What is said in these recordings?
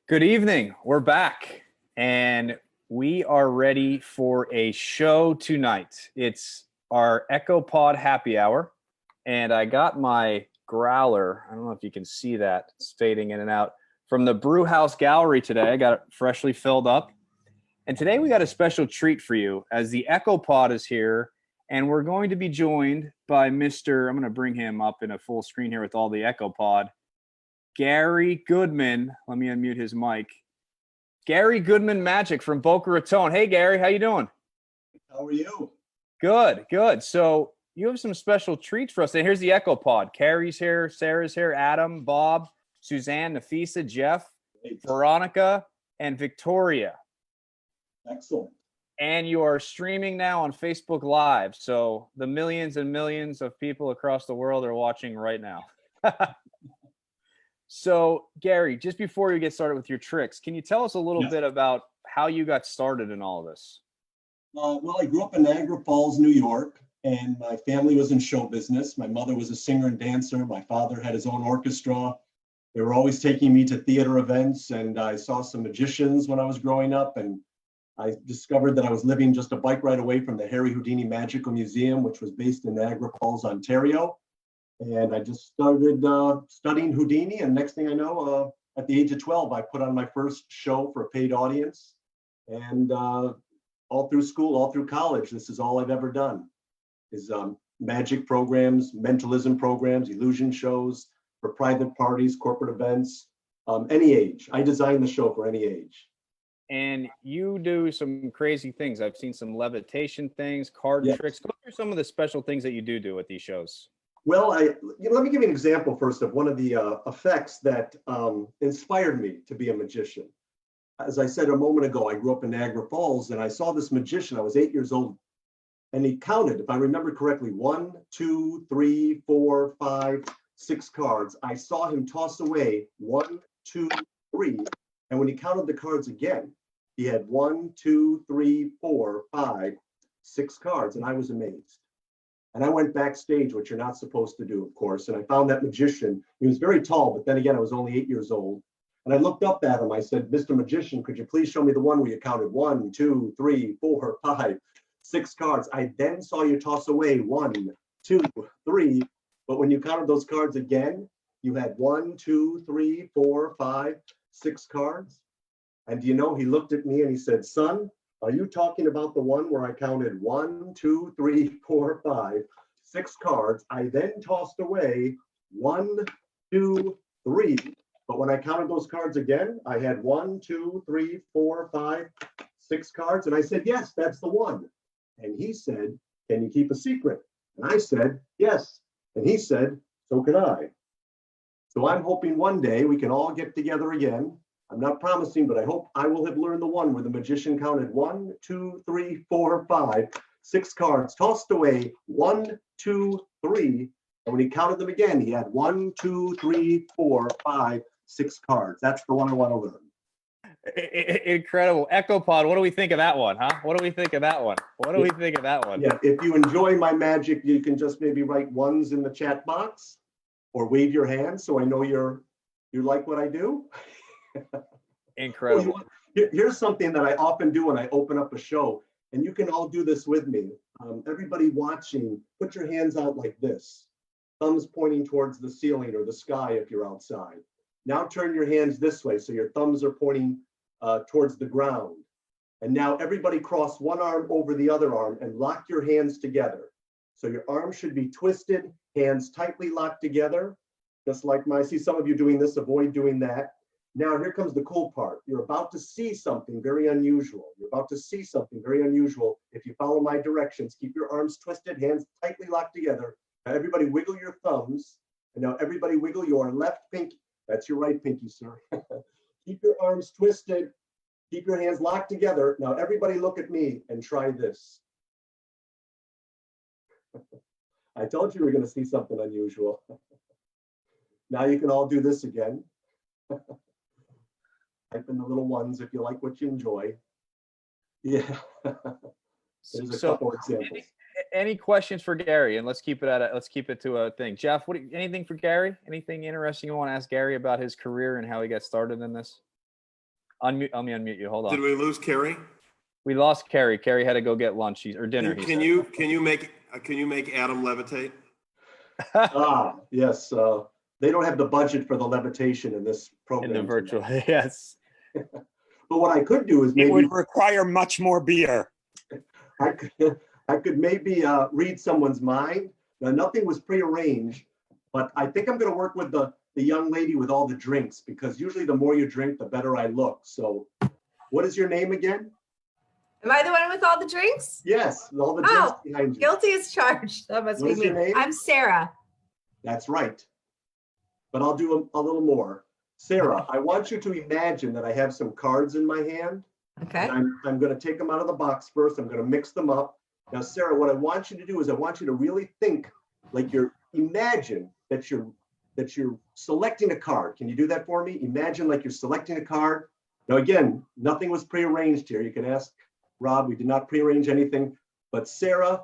Good evening. We're back and we are ready for a show tonight. It's our Echo Pod happy hour, and I got my growler. I don't know if you can see that. It's fading in and out from the Brew House Gallery today. I got it freshly filled up. And today we got a special treat for you as the Echo Pod is here, and we're going to be joined by Mr. I'm going to bring him up in a full screen here with all the Echo Pod. Gary Goodman, let me unmute his mic. Gary Goodman Magic from Boca Raton. Hey, Gary, how you doing? How are you? Good, good. So you have some special treats for us. And here's the Echo Pod. Carrie's here, Sarah's here, Adam, Bob, Suzanne, Nafisa, Jeff, Veronica, and Victoria. Excellent. And you are streaming now on Facebook Live. So the millions and millions of people across the world are watching right now. So, Gary, just before you get started with your tricks, can you tell us a little bit about how you got started in all of this? Well, I grew up in Niagara Falls, New York, and my family was in show business. My mother was a singer and dancer. My father had his own orchestra. They were always taking me to theater events, and I saw some magicians when I was growing up, and I discovered that I was living just a bike ride away from the Houdini Magical Museum, which was based in Niagara Falls, Ontario. And I just started studying Houdini, and next thing I know, at the age of 12, I put on my first show for a paid audience. And all through school, all through college, this is all I've ever done, is magic programs, mentalism programs, illusion shows for private parties, corporate events, any age. I designed the show for any age. And you do some crazy things. I've seen some levitation things, card tricks. Go through some of the special things that you do at these shows. Well, let me give you an example first of one of the effects that inspired me to be a magician. As I said a moment ago, I grew up in Niagara Falls, and I saw this magician. I was 8 years old, and he counted, if I remember correctly, 1, 2, 3, 4, 5, 6 cards. I saw him toss away 1, 2, 3, and when he counted the cards again, he had 1, 2, 3, 4, 5, 6 cards, and I was amazed. And I went backstage, which you're not supposed to do, of course. And I found that magician. He was very tall, but then again, I was only 8 years old. And I looked up at him. I said, "Mr. Magician, could you please show me the one where you counted 1, 2, 3, 4, 5, 6 cards? I then saw you toss away 1, 2, 3. But when you counted those cards again, you had 1, 2, 3, 4, 5, 6 cards." And do you know, he looked at me and he said, "Son, are you talking about the one where I counted 1, 2, 3, 4, 5, 6 cards? I then tossed away 1, 2, 3. But when I counted those cards again, I had 1, 2, 3, 4, 5, 6 cards." And I said, "Yes, that's the one." And he said, "Can you keep a secret?" And I said, "Yes." And he said, "So can I." So I'm hoping one day we can all get together again. I'm not promising, but I hope I will have learned the one where the magician counted 1, 2, 3, 4, 5, 6 cards, tossed away 1, 2, 3. And when he counted them again, he had 1, 2, 3, 4, 5, 6 cards. That's the one I want to learn. Incredible. Echo Pod, what do we think of that one, huh? What do we think of that one? What do we think of that one? Yeah, if you enjoy my magic, you can just maybe write ones in the chat box or wave your hand so I know you like what I do. Incredible. Here's something that I often do when I open up a show, and you can all do this with me. Everybody watching, put your hands out like this, thumbs pointing towards the ceiling or the sky if you're outside. Now turn your hands this way so your thumbs are pointing towards the ground. And now everybody cross one arm over the other arm and lock your hands together. So your arms should be twisted, hands tightly locked together, just like I see some of you doing this. Avoid doing that. Now, here comes the cool part. You're about to see something very unusual. You're about to see something very unusual. If you follow my directions, keep your arms twisted, hands tightly locked together. Now, everybody wiggle your thumbs. And now everybody wiggle your left pinky. That's your right pinky, sir. Keep your arms twisted. Keep your hands locked together. Now, everybody look at me and try this. I told you we were going to see something unusual. Now you can all do this again. Type in the little ones if you like what you enjoy. Yeah. There's a couple examples. Any questions for Gary? And let's keep it to a thing. Jeff, anything for Gary? Anything interesting you want to ask Gary about his career and how he got started in this? Unmute. Let me unmute you. Hold on. Did we lose Carrie? We lost Carrie. Carrie had to go get lunch or dinner. Can you make Adam levitate? Yes. They don't have the budget for the levitation in this program. In the virtual, yes. But what I could do is maybe It would require much more beer. I could maybe read someone's mind. Now, nothing was prearranged, but I think I'm going to work with the young lady with all the drinks, because usually the more you drink, the better I look. So what is your name again? Am I the one with all the drinks? Yes, all the drinks behind you. Guilty as charged. That must What be is me. your name? I'm Sarah. That's right. But I'll do a little more. Sarah, I want you to imagine that I have some cards in my hand. Okay. And I'm going to take them out of the box first. I'm going to mix them up. Now, Sarah, what I want you to do is I want you to really think like imagine that you're selecting a card. Can you do that for me? Imagine like you're selecting a card. Now, again, nothing was prearranged here. You can ask Rob. We did not prearrange anything. But Sarah,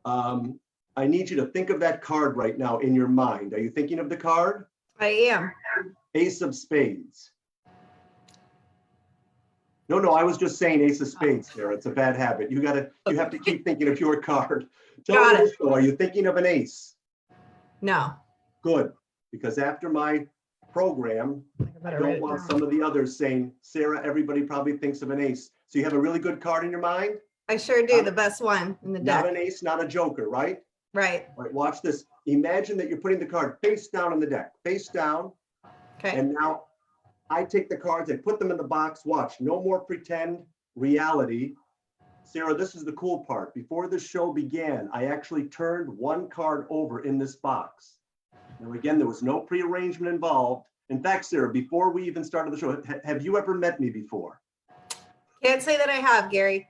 I need you to think of that card right now in your mind. Are you thinking of the card? I am. Ace of Spades. No, I was just saying Ace of Spades, Sarah. It's a bad habit. You have to keep thinking of your card. Tell me this, though, are you thinking of an ace? No. Good, because after my program, I don't want some of the others saying, Sarah, everybody probably thinks of an ace. So you have a really good card in your mind? I sure do. The best one in the Not deck. an ace, not a joker, right? Right. All right, watch this. Imagine that you're putting the card face down on the deck, face down. Okay. And now I take the cards, I put them in the box. Watch, no more pretend, reality. Sarah, this is the cool part. Before the show began, I actually turned one card over in this box. Now, again, there was no prearrangement involved. In fact, Sarah, before we even started the show, have you ever met me before? Can't say that I have, Gary.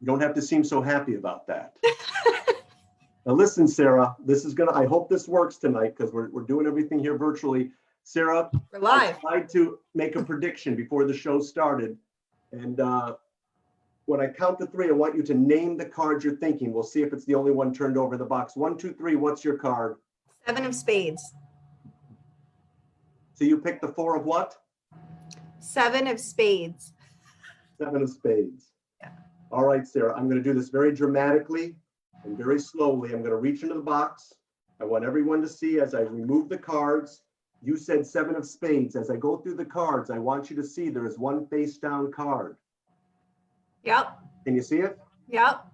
You don't have to seem so happy about that. Now listen, Sarah, I hope this works tonight because we're doing everything here virtually. Sarah, We're live. I tried to make a prediction before the show started. And when I count to three, I want you to name the card you're thinking. We'll see if it's the only one turned over in the box. 1, 2, 3, what's your card? 7 of spades. So you picked the 4 of what? 7 of spades. 7 of spades. Yeah. All right, Sarah, I'm going to do this very dramatically and very slowly. I'm going to reach into the box. I want everyone to see as I remove the cards. You said 7 of spades. As I go through the cards, I want you to see there is one face down card. Yep. Can you see it? Yep.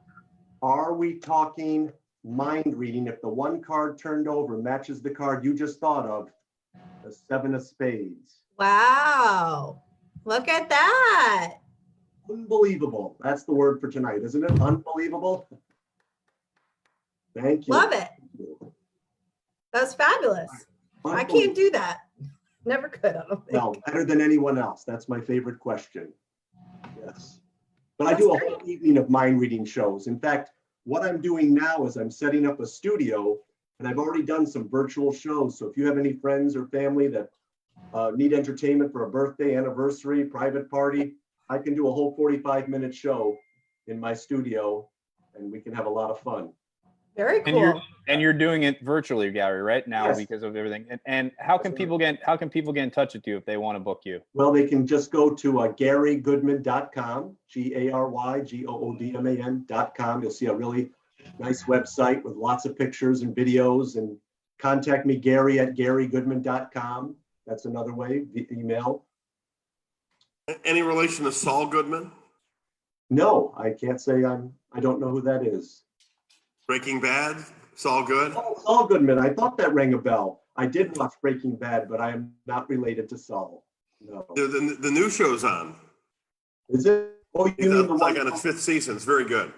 Are we talking mind reading if the one card turned over matches the card you just thought of, the 7 of spades? Wow. Look at that. Unbelievable. That's the word for tonight, isn't it? Unbelievable. Thank you. Love it. That was fabulous. I can't do that. Never could. I don't think. No, better than anyone else. That's my favorite question. Yes. But I do a whole evening of mind reading shows. In fact, what I'm doing now is I'm setting up a studio, and I've already done some virtual shows. So if you have any friends or family that need entertainment for a birthday, anniversary, private party, I can do a whole 45-minute show in my studio, and we can have a lot of fun. Very cool. And you're doing it virtually, Gary, right now, Yes. because of everything. And how can people get in touch with you if they want to book you? Well, they can just go to GaryGoodman.com, GaryGoodman.com. You'll see a really nice website with lots of pictures and videos, and contact me, Gary at GaryGoodman.com. That's another way, the email. Any relation to Saul Goodman? No, I can't say I don't know who that is. Breaking Bad? Saul Good? Oh, Saul Goodman. I thought that rang a bell. I did watch Breaking Bad, but I am not related to Saul. No. The new show's on. Is it? Oh, you mean the Like one? on its 5th season. It's very good.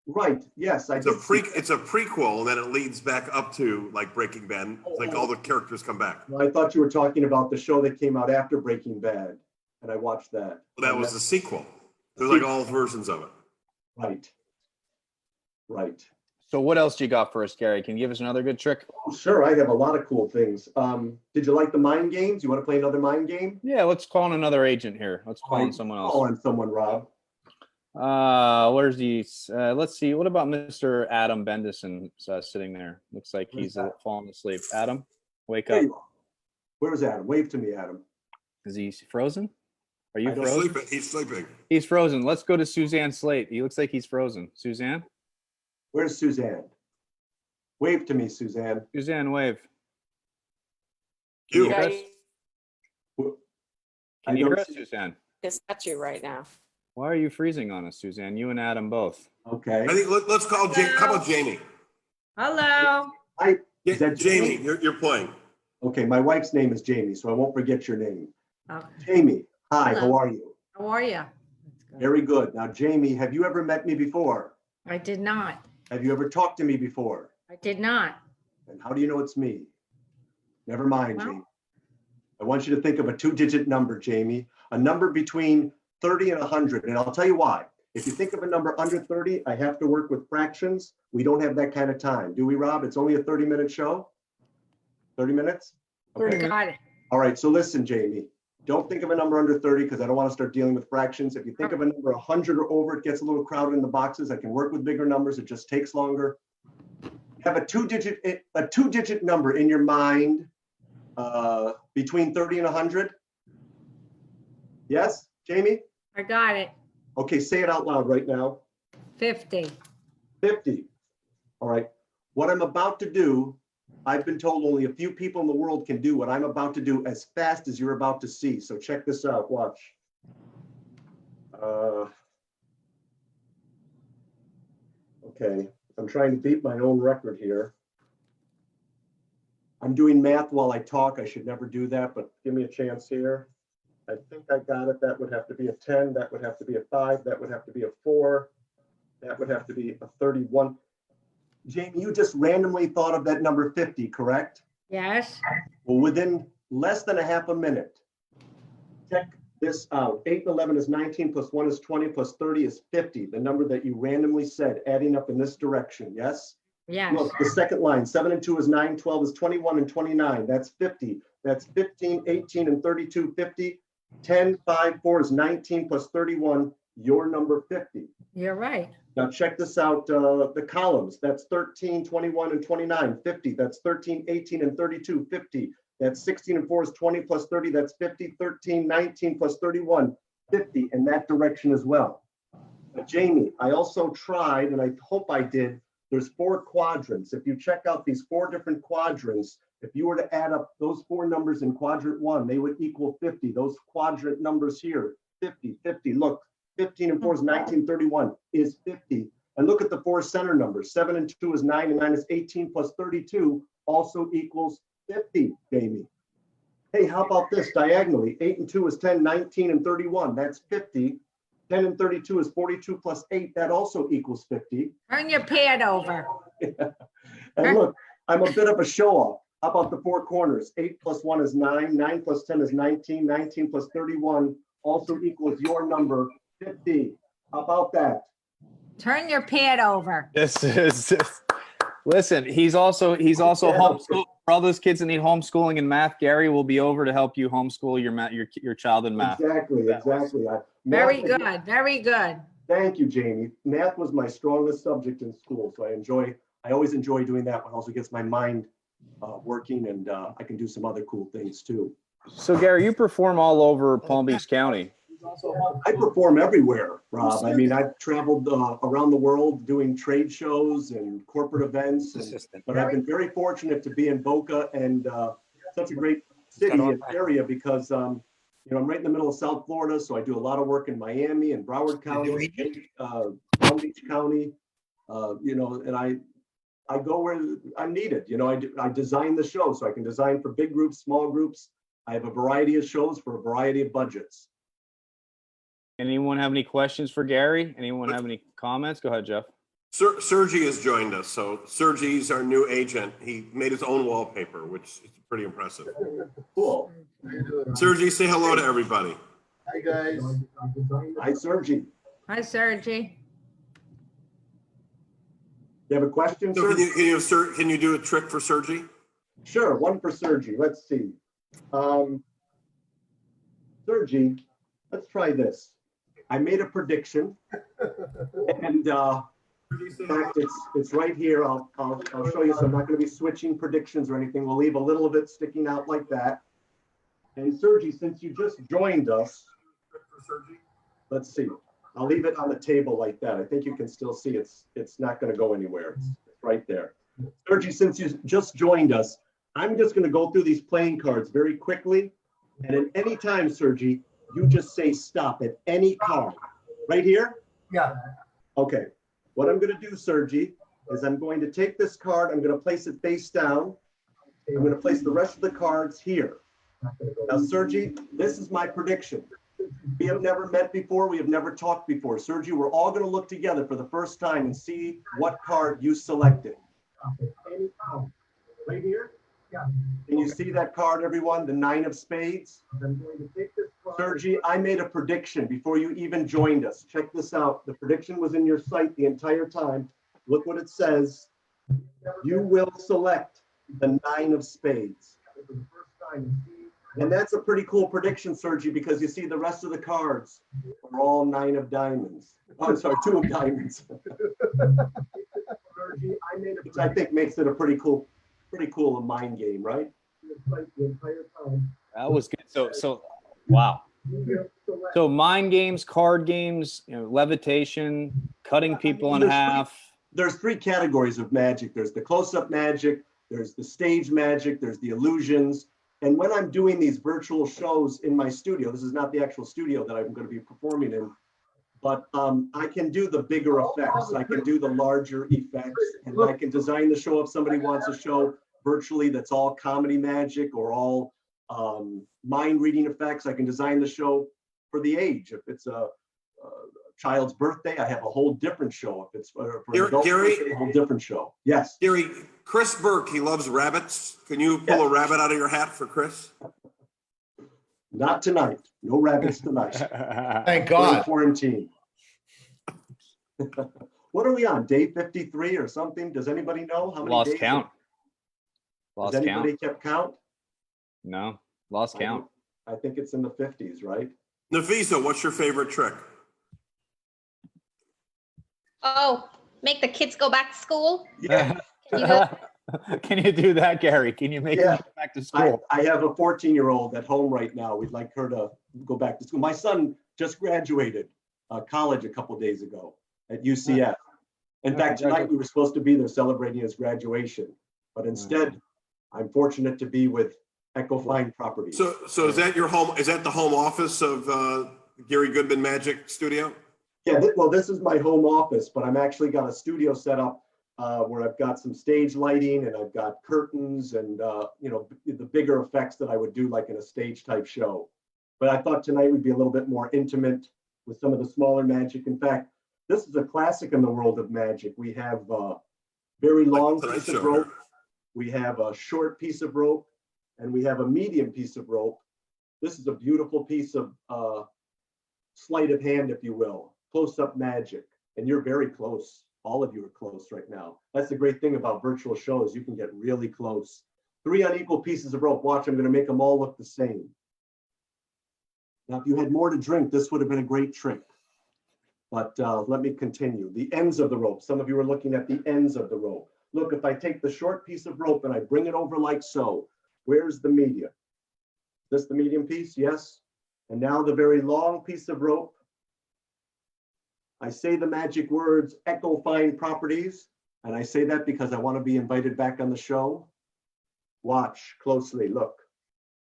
Right. Yes, I It's a did see it's a prequel, and then it leads back up to like Breaking Bad. It's like all the characters come back. Well, I thought you were talking about the show that came out after Breaking Bad, and I watched that. That was the sequel. There's like all versions of it. Right. Right. So what else do you got for us, Gary? Can you give us another good trick? Oh, sure, I have a lot of cool things. Did you like the mind games? You want to play another mind game? Yeah, let's call in another agent here. Let's call in someone else. Call on someone, Rob. Where's the? Let's see. What about Mr. Adam Bendison sitting there? Looks like he's falling asleep. Adam, wake There up. you are. Where's Adam? Wave to me, Adam. Is he frozen? Are you I don't He's frozen? sleeping. He's sleeping. He's frozen. Let's go to Suzanne Slate. He looks like he's frozen. Suzanne? Where's Suzanne? Wave to me, Suzanne. Suzanne, wave. You. Can you hear us? I Can you hear don't us, see- Suzanne? It's got you right now. Why are you freezing on us, Suzanne? You and Adam both. Okay. I think let's call Jamie. How about Jamie? Hello. Is that Jamie, you're playing. Okay, my wife's name is Jamie, so I won't forget your name. Okay. Jamie, hi, Hello. how are you? How are you? Very good. Now, Jamie, have you ever met me before? I did not. Have you ever talked to me before? I did not. And how do you know it's me? Never mind, Well- Jamie. I want you to think of a two-digit number, Jamie, a number between 30 and 100. And I'll tell you why. If you think of a number under 30, I have to work with fractions. We don't have that kind of time. Do we, Rob? It's only a 30-minute show? 30 minutes? Okay. Got it. All right, so listen, Jamie, don't think of a number under 30 because I don't want to start dealing with fractions. If you think of a number 100 or over, it gets a little crowded in the boxes. I can work with bigger numbers. It just takes longer. Have a two-digit number in your mind between 30 and 100. Yes, Jamie? I got it. Okay, say it out loud right now. 50. 50. All right. What I'm about to do, I've been told only a few people in the world can do what I'm about to do as fast as you're about to see. So check this out. Watch. Okay. I'm trying to beat my own record here. I'm doing math while I talk. I should never do that, but give me a chance here. I think I got it. That would have to be a 10. That would have to be a 5. That would have to be a 4. That would have to be a 31. Jamie, you just randomly thought of that number 50, correct? Yes. Well, within less than a half a minute, check this out. 8 and 11 is 19, plus 1 is 20, plus 30 is 50, the number that you randomly said, adding up in this direction, yes? Yes. Look, the second line, 7 and 2 is 9, 12 is 21 and 29, that's 50. That's 15, 18, and 32, 50. 10, 5, 4 is 19, plus 31, your number 50. You're right. Now check this out, the columns, that's 13, 21, and 29, 50. That's 13, 18, and 32, 50. That's 16 and 4 is 20 plus 30, that's 50, 13, 19 plus 31, 50 in that direction as well. But Jamie, I also tried, and I hope I did, there's 4 quadrants. If you check out these 4 different quadrants, if you were to add up those 4 numbers in quadrant 1, they would equal 50. Those quadrant numbers here, 50, 50. Look, 15 and 4 is 19, 31 is 50. And look at the 4 center numbers. 7 and 2 is 9, and 9 is 18 plus 32 also equals 50, Jamie. Hey, how about this diagonally? 8 and 2 is 10, 19 and 31. That's 50. 10 and 32 is 42 plus 8. That also equals 50. Turn your pad over. And look, I'm a bit of a show off. How about the 4 corners? 8 plus 1 is 9. 9 plus 10 is 19. 19 plus 31 also equals your number, 50. How about that? Turn your pad over. This is listen, he's also homeschooled. For all those kids that need homeschooling in math, Gary will be over to help you homeschool your child in math. Exactly. Very Math- good. Very good. Thank you, Jamie. Math was my strongest subject in school, so I always enjoy doing that one. Also gets my mind working, and I can do some other cool things too. So Gary, you perform all over Palm Beach County. I perform everywhere, Rob. I mean, I've traveled around the world doing trade shows and corporate events, but I've been very fortunate to be in Boca and such a great city and area because I'm right in the middle of South Florida, so I do a lot of work in Miami and Broward County, Palm Beach County, and I go where I'm needed. I design the show, so I can design for big groups, small groups. I have a variety of shows for a variety of budgets. Anyone have any questions for Gary? Anyone have any comments? Go ahead, Jeff. Sergi has joined us. So Sergi's our new agent. He made his own wallpaper, which is pretty impressive. Cool. Sergi, say hello to everybody. Hi, guys. Hi, Sergi. Hi, Sergi. You have a question, So Sergi? can you do a trick for Sergi? Sure, one for Sergi. Let's see. Sergi, let's try this. I made a prediction, and in fact, it's right here. I'll show you. So I'm not going to be switching predictions or anything. We'll leave a little of it sticking out like that. And Sergi, since you just joined us, Let's see. I'll leave it on the table like that. I think you can still see it's not going to go anywhere. It's right there. Sergi, since you just joined us, I'm just going to go through these playing cards very quickly. And at any time, Sergi, you just say stop at any card. Right here? Yeah. Okay. What I'm going to do, Sergi, is I'm going to take this card. I'm going to place it face down. I'm going to place the rest of the cards here. Now, Sergi, this is my prediction. We have never met before. We have never talked before. Sergi, we're all going to look together for the first time and see what card you selected. Any card. Right here? Yeah. Can you see that card, everyone? The 9 of spades? I'm going to take this card. Sergi, I made a prediction before you even joined us. Check this out. The prediction was in your sight the entire time. Look what it says. You will select the 9 of spades. For the first time, you see. And that's a pretty cool prediction, Sergi, because you see the rest of the cards are all 9 of diamonds. Oh, I'm sorry, 2 of diamonds. Sergi, I made a Which I think makes it a pretty cool mind game, right? the entire time. That was good. So wow. You will select. So mind games, card games, levitation, cutting people in There's half. There's 3 categories of magic. There's the close-up magic, there's the stage magic, there's the illusions. And when I'm doing these virtual shows in my studio, this is not the actual studio that I'm going to be performing in, but I can do the bigger effects. I can do the larger effects, and I can design the show if somebody wants a show virtually that's all comedy magic or all mind reading effects. I can design the show for the age. If it's a child's birthday, I have a whole different show. If it's for an adult Gary? birthday, a whole different show. Yes. Gary, Chris Burke, he loves rabbits. Can you pull a rabbit out of your hat for Chris? Not tonight. No rabbits tonight. Thank We're in God. quarantine. What are we on? Day 53 or something? Does anybody know how many Lost days? count. Has Lost anybody count. kept count? No, lost count. I think it's in the 50s, right? Nafisa, what's your favorite trick? Oh, make the kids go back to school? Yeah. Can you do Can you do that, Gary? Can you make Yeah. them go back to school? I have a 14-year-old at home right now. We'd like her to go back to school. My son just graduated college a couple days ago at UCF. In fact, tonight we were supposed to be there celebrating his graduation, but instead, I'm fortunate to be with Echo Fine Properties. So is that your home? Is that the home office of Gary Goodman Magic Studio? Yeah, well, this is my home office, but I'm actually got a studio set up where I've got some stage lighting and I've got curtains and, the bigger effects that I would do like in a stage type show. But I thought tonight would be a little bit more intimate with some of the smaller magic. In fact, this is a classic in the world of magic. We have a very long Tonight piece show. of rope. We have a short piece of rope and we have a medium piece of rope. This is a beautiful piece of sleight of hand, if you will, close-up magic. And you're very close. All of you are close right now. That's the great thing about virtual shows. You can get really close. 3 unequal pieces of rope. Watch, I'm going to make them all look the same. Now, if you had more to drink, this would have been a great trick. But let me continue. The ends of the rope. Some of you are looking at the ends of the rope. Look, if I take the short piece of rope and I bring it over like so, where's the medium? Is this the medium piece? Yes. And now the very long piece of rope. I say the magic words, Echo Fine Properties. And I say that because I want to be invited back on the show. Watch closely. Look,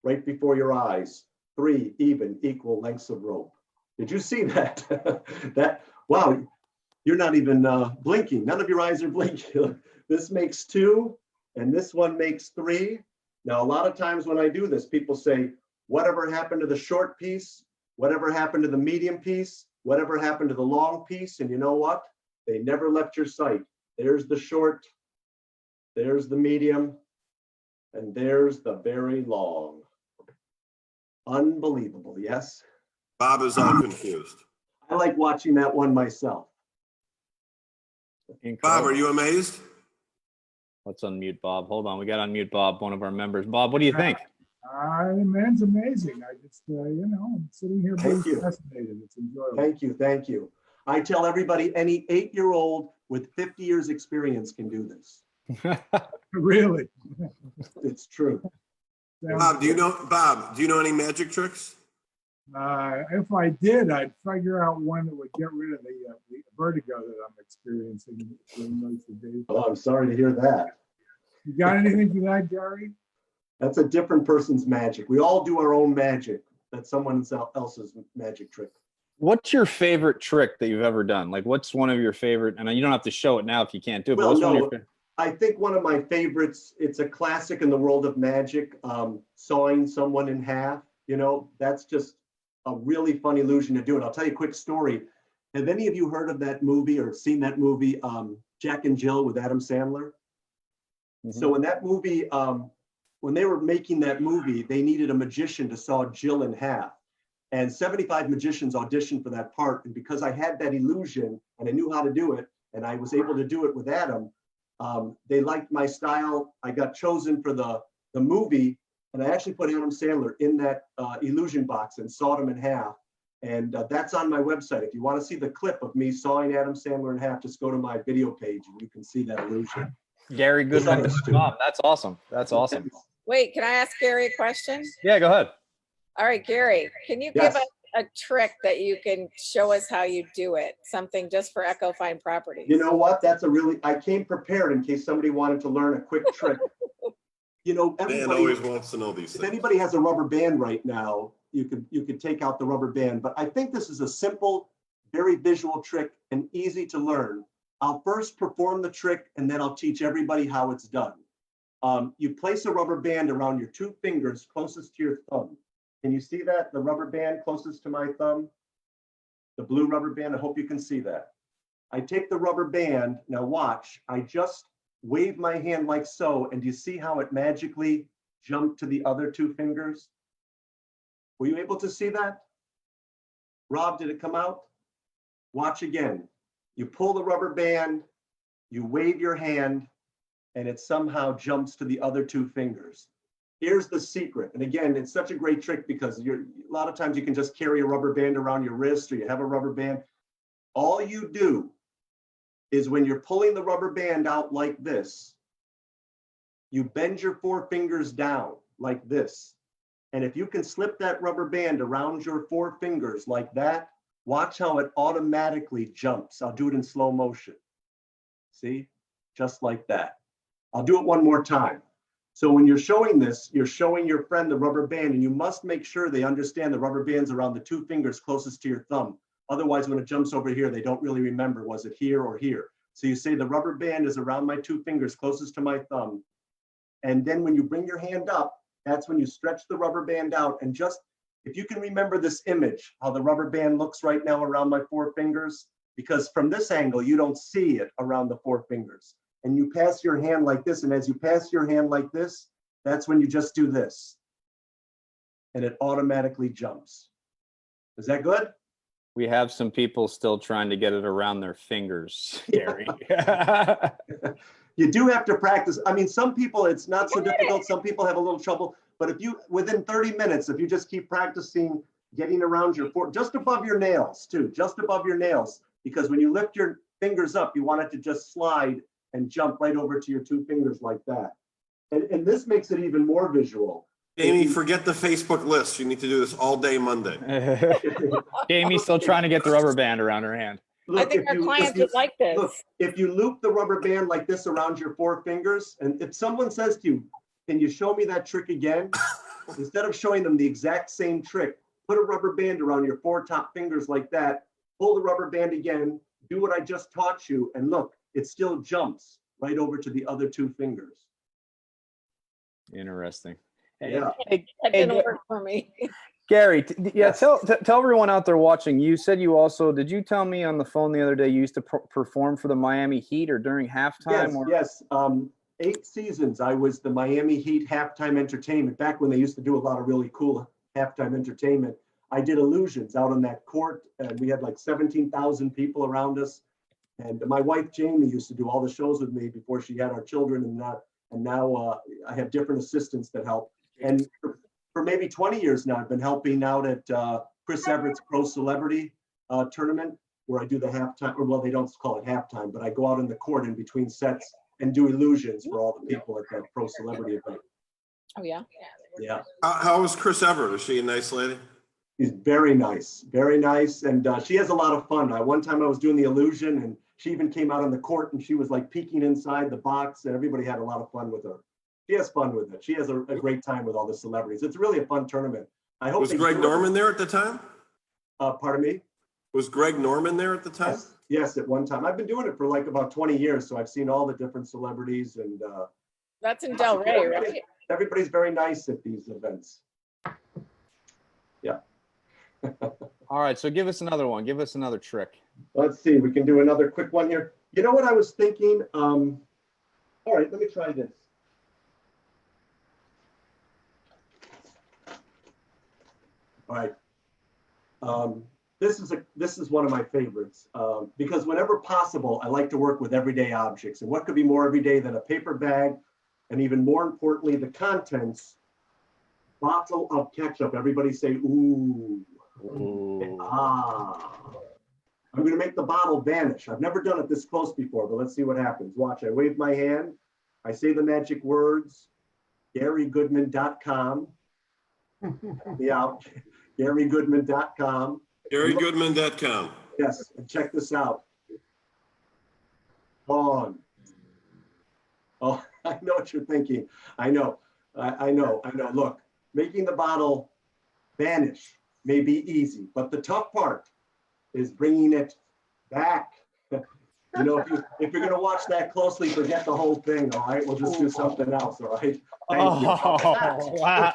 right before your eyes. 3 even equal lengths of rope. Did you see that? Wow, you're not even blinking. None of your eyes are blinking. This makes 2 and this one makes 3. Now, a lot of times when I do this, people say, whatever happened to the short piece? Whatever happened to the medium piece? Whatever happened to the long piece? And you know what? They never left your sight. There's the short, there's the medium, and there's the very long. Unbelievable, yes? Bob is all confused. I like watching that one myself. Bob, are you amazed? Let's unmute Bob. Hold on. We got to unmute Bob, one of our members. Bob, what do you think? Man's amazing. I just, I'm sitting here being Thank you. fascinated. It's enjoyable. Thank you, thank you. I tell everybody, any 8-year-old with 50 years experience can do this. Really? It's true. Bob, do you know any magic tricks? If I did, I'd figure out one that would get rid of the vertigo that I'm experiencing during most of the day. Oh, I'm sorry to hear that. You got anything for that, Gary? That's a different person's magic. We all do our own magic. That's someone else's magic trick. What's your favorite trick that you've ever done? Like, what's one of your favorite? And you don't have to show it now if you can't do it. But Well, what's one of no, your favorite? I think one of my favorites, it's a classic in the world of magic, sawing someone in half. You know, that's just a really fun illusion to do. And I'll tell you a quick story. Have any of you heard of that movie or seen that movie, Jack and Jill with Adam Sandler? Mhm. So in that movie, when they were making that movie, they needed a magician to saw Jill in half. And 75 magicians auditioned for that part. And because I had that illusion and I knew how to do it, and I was able to do it with Adam, they liked my style. I got chosen for the movie, and I actually put Adam Sandler in that illusion box and sawed him in half. And that's on my website. If you want to see the clip of me sawing Adam Sandler in half, just go to my video page and you can see that illusion. Gary Goodman. Thanks, Stu. That's awesome. That's awesome. Wait, can I ask Gary a question? Yeah, go ahead. All right, Gary, can you Yes. give us a trick that you can show us how you do it? Something just for Echo Fine Properties. You know what? I came prepared in case somebody wanted to learn a quick trick. You know, Dan everybody, always wants to know these if things. anybody has a rubber band right now, you could take out the rubber band. But I think this is a simple, very visual trick and easy to learn. I'll first perform the trick and then I'll teach everybody how it's done. You place a rubber band around your two fingers closest to your thumb. Can you see that? The rubber band closest to my thumb? The blue rubber band, I hope you can see that. I take the rubber band, now watch, I just wave my hand like so, and do you see how it magically jumped to the other two fingers? Were you able to see that? Rob, did it come out? Watch again. You pull the rubber band, you wave your hand, and it somehow jumps to the other two fingers. Here's the secret. And again, it's such a great trick because a lot of times you can just carry a rubber band around your wrist or you have a rubber band. All you do is when you're pulling the rubber band out like this, you bend your four fingers down like this. And if you can slip that rubber band around your four fingers like that, watch how it automatically jumps. I'll do it in slow motion. See, just like that. I'll do it one more time. So when you're showing this, you're showing your friend the rubber band, and you must make sure they understand the rubber band's around the two fingers closest to your thumb. Otherwise, when it jumps over here, they don't really remember, was it here or here? So you say the rubber band is around my two fingers closest to my thumb. And then when you bring your hand up, that's when you stretch the rubber band out. And just, if you can remember this image, how the rubber band looks right now around my four fingers, because from this angle, you don't see it around the four fingers. And you pass your hand like this. And as you pass your hand like this, that's when you just do this. And it automatically jumps. Is that good? We have some people still trying to get it around their fingers, Gary. You do have to practice. I mean, some people, it's not so difficult. Some people have a little trouble. But if you, within 30 minutes, if you just keep practicing getting around your four, just above your nails too, just above your nails. Because when you lift your fingers up, you want it to just slide and jump right over to your two fingers like that. And this makes it even more visual. Jamie, forget the Facebook list. You need to do this all day Monday. Jamie's still trying to get the rubber band around her hand. Look, I think our clients would like this. Look, if you loop the rubber band like this around your four fingers, and if someone says to you, can you show me that trick again? Instead of showing them the exact same trick, put a rubber band around your four top fingers like that, pull the rubber band again, do what I just taught you, and look, it still jumps right over to the other two fingers. Interesting. Yeah. That didn't work for me. Gary, Yes. tell everyone out there watching. You said you also, did you tell me on the phone the other day you used to perform for the Miami Heat or during halftime? Yes, yes. 8 seasons, I was the Miami Heat halftime entertainment. Back when they used to do a lot of really cool halftime entertainment, I did illusions out on that court, and we had like 17,000 people around us. And my wife Jamie used to do all the shows with me before she had our children, and now I have different assistants that help. And for maybe 20 years now, I've been helping out at Chris Everett's Pro Celebrity Tournament, where I do the halftime, or well, they don't call it halftime, but I go out in the court in between sets and do illusions for all the people at that Pro Celebrity event. Oh, yeah. Yeah. How is Chris Everett? Is she a nice lady? She's very nice, and she has a lot of fun. One time I was doing the illusion, and she even came out on the court, and she was like peeking inside the box, and everybody had a lot of fun with her. She has fun with it. She has a great time with all the celebrities. It's really a fun tournament. I hope. Was Greg Norman there at the time? Pardon me? Was Greg Norman there at the time? Yes, at one time. I've been doing it for like about 20 years, so I've seen all the different celebrities, and That's in Delray, right? everybody's very nice at these events. Yeah. All right, so give us another one. Give us another trick. Let's see. We can do another quick one here. You know what I was thinking? All right, let me try this. All right. This is one of my favorites because whenever possible, I like to work with everyday objects. And what could be more everyday than a paper bag, and even more importantly, the contents, bottle of ketchup. Everybody say, ooh. Ooh. Ah. I'm going to make the bottle vanish. I've never done it this close before, but let's see what happens. Watch, I wave my hand. I say the magic words, GaryGoodman.com. Yeah, GaryGoodman.com. GaryGoodman.com. Yes, and check this out. Gone. Oh, I know what you're thinking. I know. Look, making the bottle vanish may be easy, but the tough part is bringing it back. You know, if you're going to watch that closely, forget the whole thing, all right? We'll just do something else, all right? Thank you. Wow.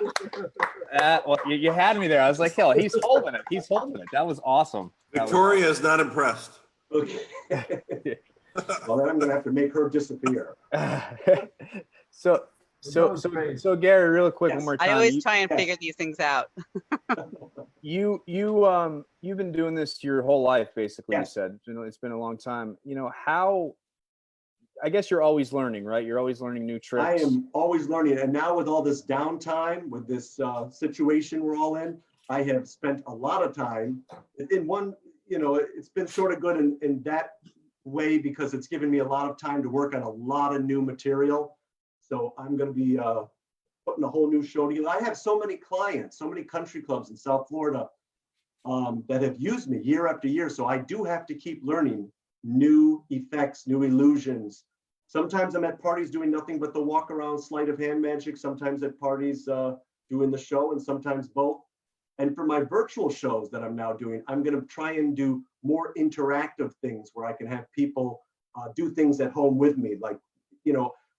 Well, you had me there. I was like, hell, he's holding it. He's holding it. That was awesome. Victoria is not impressed. Okay. Well, then I'm going to have to make her disappear. So Gary, real quick, Yes. one more time. I always try and figure these things out. You've been doing this your whole life, basically. Yes. You said, it's been a long time. How? I guess you're always learning, right? You're always learning new tricks. I am always learning, and now with all this downtime, with this situation we're all in, I have spent a lot of time in one. It's been sort of good in that way because it's given me a lot of time to work on a lot of new material. So I'm going to be putting a whole new show together. I have so many clients, so many country clubs in South Florida that have used me year after year. So I do have to keep learning new effects, new illusions. Sometimes I'm at parties doing nothing but the walk around sleight of hand magic. Sometimes at parties doing the show, and sometimes both. And for my virtual shows that I'm now doing, I'm going to try and do more interactive things where I can have people do things at home with me. Like,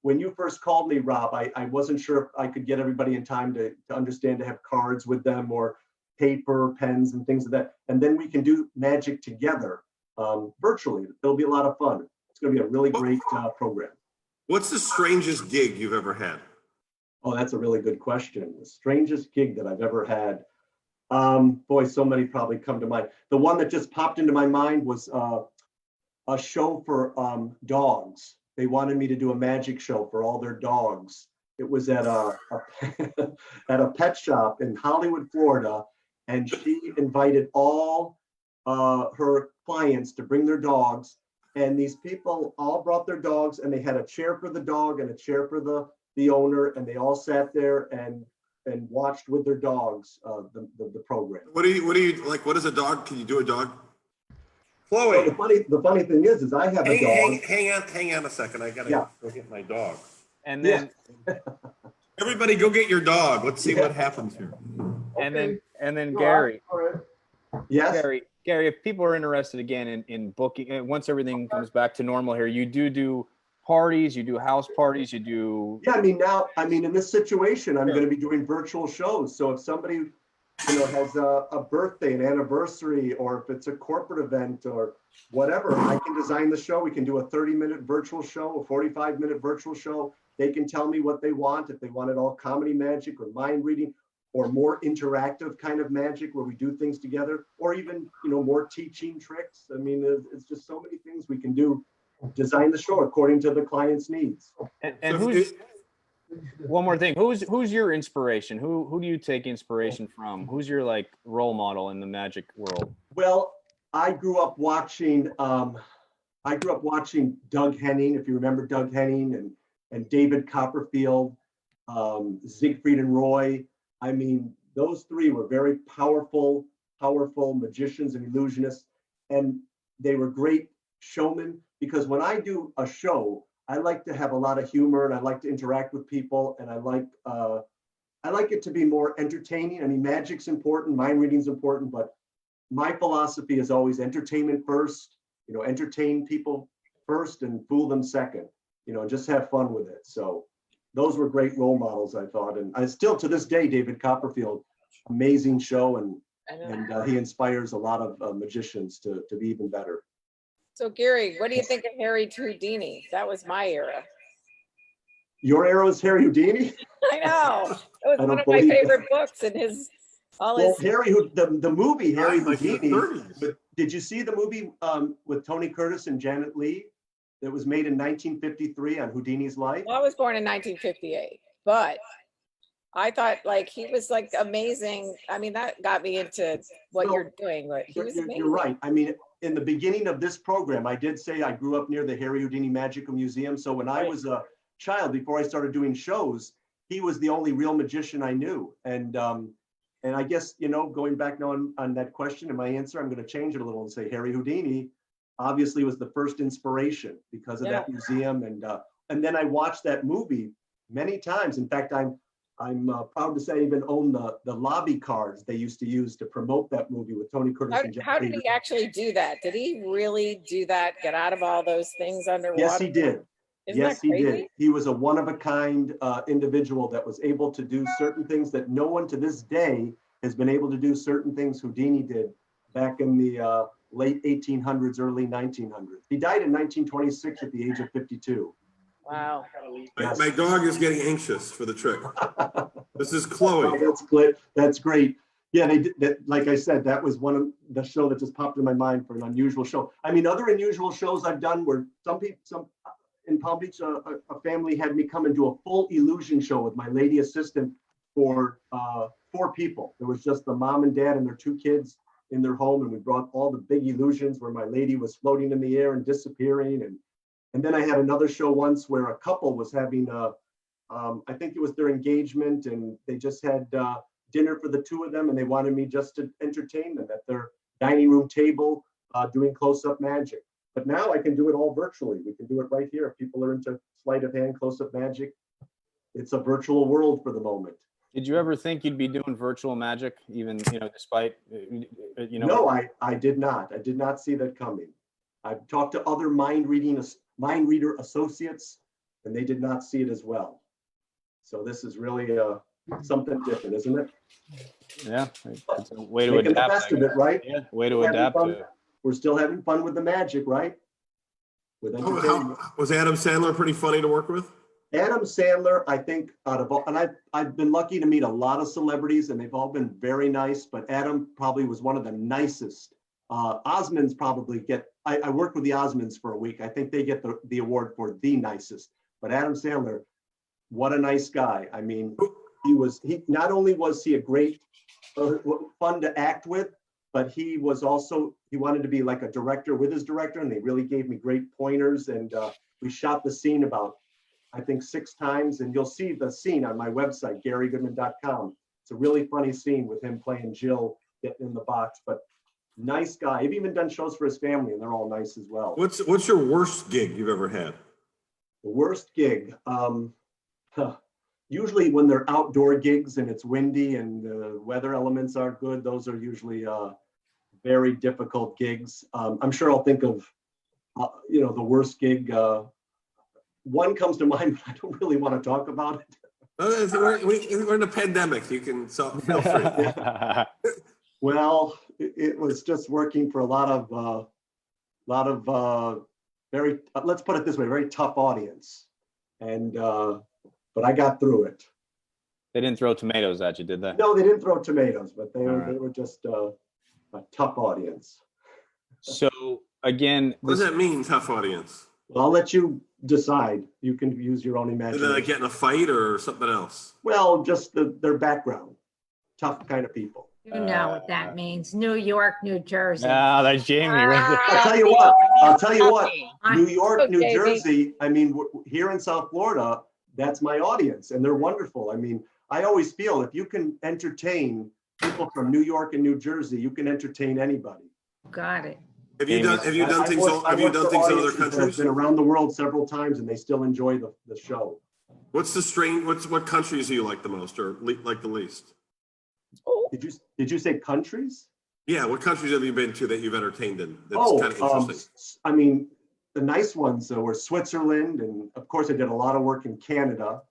when you first called me, Rob, I wasn't sure if I could get everybody in time to understand to have cards with them or paper, pens, and things like that. And then we can do magic together virtually. It'll be a lot of fun. It's going to be a really great program. What's the strangest gig you've ever had? Oh, that's a really good question. The strangest gig that I've ever had. Boy, so many probably come to mind. The one that just popped into my mind was a show for dogs. They wanted me to do a magic show for all their dogs. It was at a at a pet shop in Hollywood, Florida, and she invited all her clients to bring their dogs. And these people all brought their dogs, and they had a chair for the dog and a chair for the owner, and they all sat there and watched with their dogs the program. What do you like? What is a dog? Can you do a dog? Chloe. So the funny thing is I have a dog. Hang on a second. I gotta go get my dog. And then everybody, go get your dog. Let's see what happens here. And then Gary. All right. Yes. Gary, if people are interested again in booking, once everything comes back to normal here, you do parties, you do house parties, you do. Yeah, in this situation, I'm going to be doing virtual shows. So if somebody, has a birthday, an anniversary, or if it's a corporate event or whatever, I can design the show. We can do a 30-minute virtual show, a 45-minute virtual show. They can tell me what they want, if they want it all comedy magic or mind reading, or more interactive kind of magic where we do things together, or even, more teaching tricks. It's just so many things we can do. Design the show according to the client's needs. And who's one more thing? Who's your inspiration? Who do you take inspiration from? Who's your role model in the magic world? Well, I grew up watching Doug Henning, if you remember Doug Henning, and David Copperfield, Siegfried and Roy. those three were very powerful magicians and illusionists. And they were great showmen, because when I do a show, I like to have a lot of humor and I like to interact with people, and I like it to be more entertaining. I mean, magic's important, mind reading's important, but my philosophy is always entertainment first, entertain people first and fool them second, and just have fun with it. So those were great role models, I thought. And I still, to this day, David Copperfield, amazing show. And he inspires a lot of magicians to be even better. So Gary, what do you think of Harry Houdini? That was my era. Your era is Harry Houdini? I know. It was one of my favorite books, and Harry, the movie Harry Like the Houdini. 30s. But did you see the movie with Tony Curtis and Janet Leigh that was made in 1953 on Houdini's life? Well, I was born in 1958, but I thought he was amazing. I mean, that got me into what you're doing. But he was amazing. You're right. I mean, in the beginning of this program, I did say I grew up near the Harry Houdini Magical Museum. So when I was a child, before I started doing shows, he was the only real magician I knew. And I guess, going back now on that question and my answer, I'm going to change it a little and say Harry Houdini obviously was the first inspiration because of that museum. And then I watched that movie many times. In fact, I'm proud to say I even own the lobby cards they used to use to promote that movie with Tony Curtis and Janet How did Leigh. he actually do that? Did he really do that? Get out of all those things underwater? Yes, he did. Yes, he did. He was a one-of-a-kind individual that was able to do certain things that no one to this day has been able to do. Certain things Houdini did back in the late 1800s, early 1900s. He died in 1926 at the age of 52. Wow. My dog is getting anxious for the trick. This is Chloe. Oh, that's great. Yeah, they did that. Like I said, that was one of the show that just popped in my mind for an unusual show. I mean, other unusual shows I've done were some in Palm Beach, a family had me come and do a full illusion show with my lady assistant for 4 people. There was just the mom and dad and their 2 kids in their home, and we brought all the big illusions where my lady was floating in the air and disappearing. And then I had another show once where a couple was having I think it was their engagement, and they just had dinner for the 2 of them, and they wanted me just to entertain them at their dining room table doing close-up magic. But now I can do it all virtually. We can do it right here. If people are into sleight of hand, close-up magic, it's a virtual world for the moment. Did you ever think you'd be doing virtual magic, even despite No, I did not. I did not see that coming. I've talked to other mind reader associates, and they did not see it as well. So this is really something different, isn't it? Yeah, it's a way to Making adapt. the best of it, right? Yeah, way to adapt to it. We're still having fun with the magic, right? With entertainment. Was Adam Sandler pretty funny to work with? Adam Sandler, I think, out of all, and I've been lucky to meet a lot of celebrities, and they've all been very nice, but Adam probably was one of the nicest. Osmonds probably I worked with the Osmonds for a week. I think they get the award for the nicest. But Adam Sandler, what a nice guy. I mean, he not only was he a great, fun to act with, but he wanted to be like a director with his director, and they really gave me great pointers. And we shot the scene about, I think, 6 times, and you'll see the scene on my website, GaryGoodman.com. It's a really funny scene with him playing Jill, getting in the box, but nice guy. I've even done shows for his family, and they're all nice as well. What's your worst gig you've ever had? The worst gig, usually when they're outdoor gigs and it's windy and the weather elements aren't good, those are usually very difficult gigs. I'm sure I'll think of, the worst gig. One comes to mind, but I don't really want to talk about it. We're in a pandemic. You can feel free. Well, it was just working for a lot of very, let's put it this way, very tough audience. And, but I got through it. They didn't throw tomatoes at you, did they? No, they didn't throw tomatoes, but they were just a tough audience. So again, What does that mean, tough audience? Well, I'll let you decide. You can use your own Did imagination. they get in a fight or something else? Well, just their background. Tough kind of people. You know what that means. New York, New Jersey. Ah, that's Jamie right there. I'll tell you what, New York, New Jersey, I mean, here in South Florida, that's my audience, and they're wonderful. I mean, I always feel if you can entertain people from New York and New Jersey, you can entertain anybody. Got it. Have you done things in other Audiences that have countries? been around the world several times and they still enjoy the show. What countries do you like the most or like the least? Did you say countries? Yeah, what countries have you been to that you've entertained in? That's Oh, kind of interesting. I mean, the nice ones were Switzerland, and of course I did a lot of work in Canada.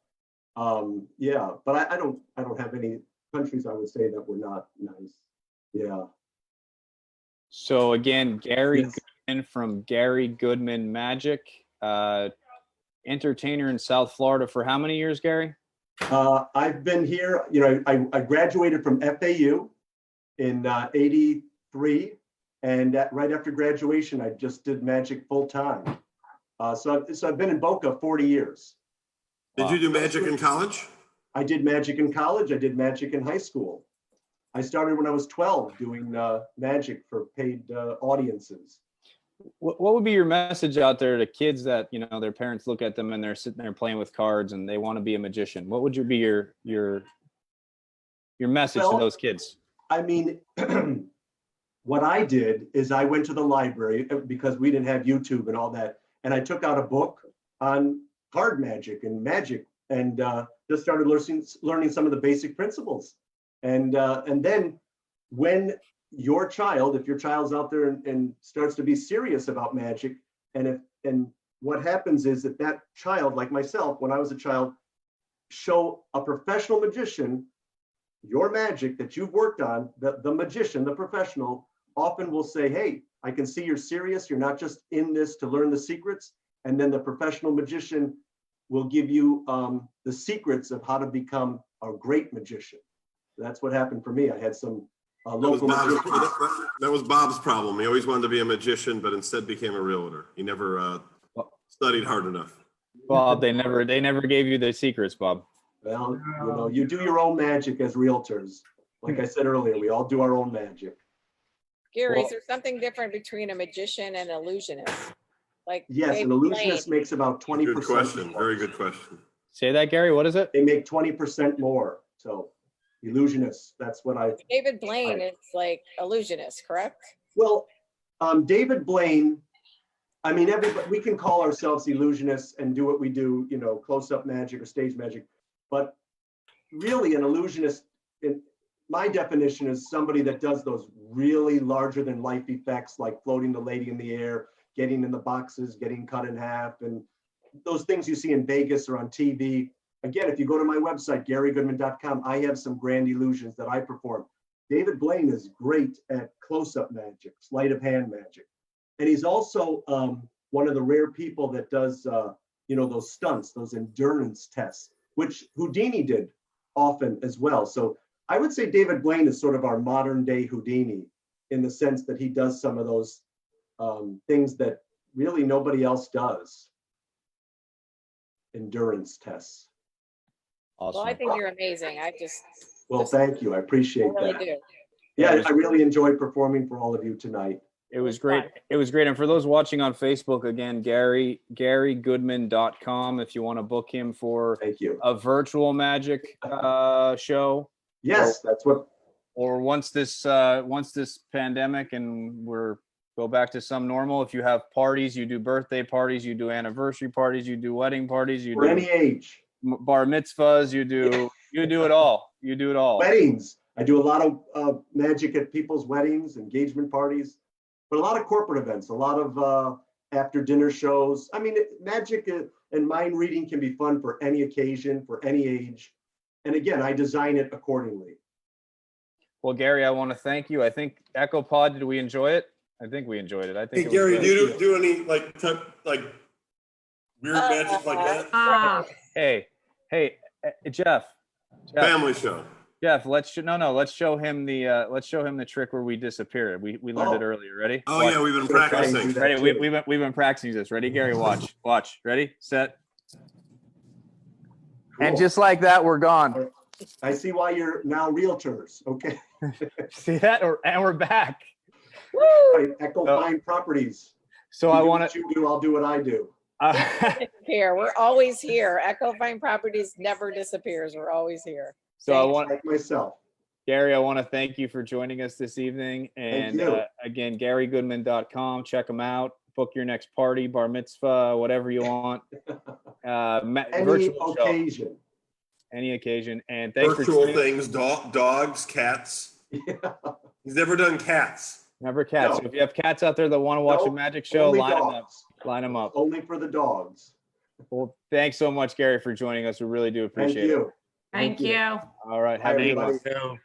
Yeah, but I don't have any countries I would say that were not nice. Yeah. So again, Gary Yes. Goodman from Gary Goodman Magic, entertainer in South Florida for how many years, Gary? I've been here, I graduated from FAU in 83. And right after graduation, I just did magic full time. So I've been in Boca 40 years. Did you do magic in college? I did magic in college. I did magic in high school. I started when I was 12 doing magic for paid audiences. What would be your message out there to kids that, their parents look at them and they're sitting there playing with cards and they want to be a magician? What would be your message to those kids? I mean, what I did is I went to the library because we didn't have YouTube and all that. And I took out a book on card magic and just started learning some of the basic principles. And then when your child, if your child's out there and starts to be serious about magic, and what happens is that child, like myself, when I was a child, show a professional magician your magic that you've worked on, the magician, the professional, often will say, hey, I can see you're serious. You're not just in this to learn the secrets. And then the professional magician will give you the secrets of how to become a great magician. That's what happened for me. I had some local magicians. That was Bob's problem. He always wanted to be a magician, but instead became a realtor. He never studied hard enough. Bob, they never gave you the secrets, Bob. Well, you do your own magic as realtors. Like I said earlier, we all do our own magic. Gary, is there something different between a magician and an illusionist? Yes, an illusionist makes about 20%. Good question. Very good question. Say that, Gary. What is it? They make 20% more. So illusionists, that's what David Blaine is like illusionist, correct? Well, David Blaine, I mean, we can call ourselves illusionists and do what we do, close-up magic or stage magic. But really an illusionist, in my definition, is somebody that does those really larger than life effects, like floating the lady in the air, getting in the boxes, getting cut in half, and those things you see in Vegas or on TV. Again, if you go to my website, GaryGoodman.com, I have some grand illusions that I perform. David Blaine is great at close-up magic, sleight of hand magic. And he's also one of the rare people that does, those stunts, those endurance tests, which Houdini did often as well. So I would say David Blaine is sort of our modern day Houdini in the sense that he does some of those things that really nobody else does. Endurance tests. Awesome. Well, I think you're amazing. Well, thank you. I appreciate really that. do. Yeah, I really enjoyed performing for all of you tonight. It was great. It was great. And for those watching on Facebook, again, GaryGoodman.com if you want to book him for a virtual magic show. Yes, that's what. Or once this pandemic and go back to some normal, if you have parties, you do birthday parties, you do anniversary parties, you do wedding parties, you for do any age. Bar mitzvahs, you do it all. You do it all. Weddings. I do a lot of magic at people's weddings, engagement parties. But a lot of corporate events, a lot of after dinner shows. I mean, magic and mind reading can be fun for any occasion, for any age. And again, I design it accordingly. Well, Gary, I want to thank you. I think Echo Pod, did we enjoy it? I think we enjoyed it. I think. Hey, Gary, do you do any like weird magic like that? Hey, Jeff. Family show. Jeff, let's show him the trick where we disappear. We learned it earlier. Ready? Oh, watch. Yeah, we've been practicing. Ready? We've been practicing this. Ready, Gary? Watch. Ready? Set. Cool. And just like that, we're gone. I see why you're now realtors. Okay. See that? And we're back. Woo! Right, Echo Pine Properties. So I want to. You do. I'll do what I do. Here, we're always here. Echo Pine Properties never disappears. We're always here. So I Thanks. want Like myself. Gary, I want to thank you for joining us this evening. And you. Again, GaryGoodman.com. Check him out. Book your next party, bar mitzvah, whatever you want. Any Virtual show, occasion. any occasion. And thanks for Virtual tuning in. things, dogs, cats. Yeah. He's never done cats. Never cats. No. So if you have cats out there that want to watch a Nope, magic show, Only line them up. dogs. Line them up. Only for the dogs. Well, thanks so much, Gary, for joining us. We really do Thank appreciate it. you. Thank you. All right. Bye, Have a good one. everybody.